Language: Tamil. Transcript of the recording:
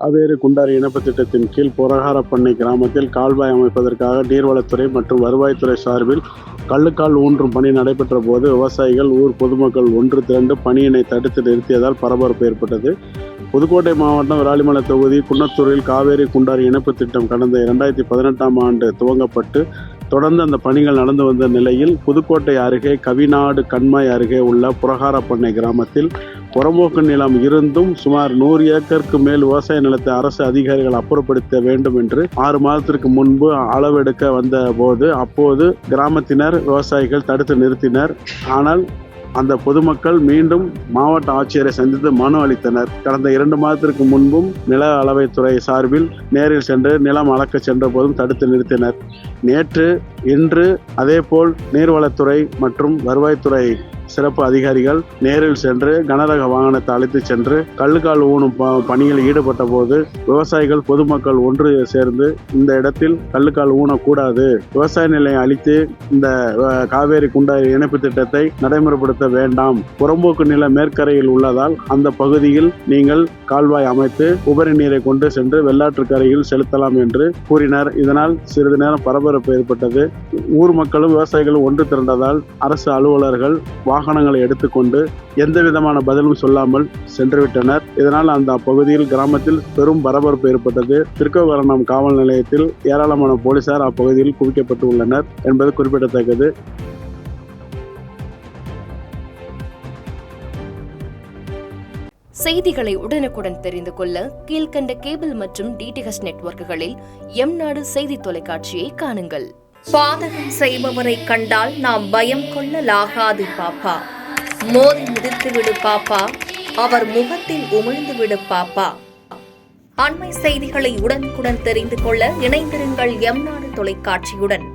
காவேரி குண்டாறு இணைப்பு திட்டத்தின் கீழ் பொரகாரப்பண்ணை கிராமத்தில் கால்வாய் அமைப்பதற்காக நீர்வளத்துறை மற்றும் வருவாய்த்துறை சார்பில் கள்ளுக்கால் ஊன்றும் பணி நடைபெற்ற போது விவசாயிகள், ஊர் பொதுமக்கள் ஒன்று திரண்டு பணியினை தடுத்து நிறுத்தியதால் பரபரப்பு ஏற்பட்டது. புதுக்கோட்டை மாவட்டம் விராலிமலை தொகுதி குன்னத்தூரில் காவேரி குண்டாறு இணைப்பு திட்டம் கடந்த 2018ஆம் ஆண்டு துவங்கப்பட்டு தொடர்ந்து அந்த பணிகள் நடந்து வந்த நிலையில் புதுக்கோட்டை அருகே கவிநாடு கண்மாய் அருகே உள்ள புரகாரப்பண்ணை கிராமத்தில் புறம்போக்கு நிலம் இருந்தும் சுமார் 100 ஏக்கருக்கு மேல் விவசாய நிலத்தை அரசு அதிகாரிகள் அப்புறப்படுத்த வேண்டும் என்று 6 மாதத்திற்கு முன்பு அளவெடுக்க வந்த போது அப்போது கிராமத்தினர் விவசாயிகள் தடுத்து நிறுத்தினர். ஆனால் அந்த பொதுமக்கள் மீண்டும் மாவட்ட ஆட்சியரை சந்தித்து மனு அளித்தனர். கடந்த 2 மாதத்திற்கு முன்பும் நில அளவைத்துறை சார்பில் நேரில் சென்று நிலம் அளக்க சென்ற போதும் தடுத்து நிறுத்தினர். நேற்று, இன்று அதேபோல் நீர்வளத்துறை மற்றும் வருவாய்த்துறை சிறப்பு அதிகாரிகள் நேரில் சென்று கனரக வாகனத்தை அழைத்து சென்று கள்ளுக்கால் ஊனும் பணியில் ஈடுபட்ட போது விவசாயிகள், பொதுமக்கள் ஒன்று சேர்ந்து இந்த இடத்தில் கள்ளுக்கால் ஊனக்கூடாது, விவசாய நிலையை அழித்து இந்த காவேரி குண்டாறு இணைப்பு திட்டத்தை நடைமுறைப்படுத்த வேண்டாம், புறம்போக்கு நில மேற்கரையில் உள்ளதால் அந்த பகுதியில் நீங்கள் கால்வாய் அமைத்து உபரி நீரை கொண்டு சென்று வெள்ளாற்றுக்கரையில் செலுத்தலாம் என்று கூறினர். இதனால் சிறிது நேரம் பரபரப்பு ஏற்பட்டது. ஊர் மக்களும் விவசாயிகளும் ஒன்று திரண்டதால் அரசு அலுவலர்கள் வாகனங்களை எடுத்துக்கொண்டு எந்த விதமான பதிலும் சொல்லாமல் சென்றுவிட்டனர். இதனால் அந்த அப்பகுதியில் கிராமத்தில் பெரும் பரபரப்பு ஏற்பட்டது. திருக்கோவரணம் காவல் நிலையத்தில் ஏராளமான போலீசார் அப்பகுதியில் குவிக்கப்பட்டு உள்ளனர் என்பது குறிப்பிடத்தக்கது. செய்திகளை உடனுக்குடன் தெரிந்து கொள்ள கீழ்கண்ட கேபிள் மற்றும் டிடிஹெச் நெட்வொர்க்குகளில் எம்நாடு செய்தி தொலைக்காட்சியை காணுங்கள். பாதகம் செய்பவரை கண்டால் நாம் பயம் கொள்ளலாகாது பாப்பா. மோதி மிதித்துவிடு பாப்பா, அவர் முகத்தில் உமிழ்ந்துவிடு பாப்பா. அண்மை செய்திகளை உடனுக்குடன் தெரிந்து கொள்ள இணைந்திருங்கள் எம்நாடு தொலைக்காட்சியுடன்.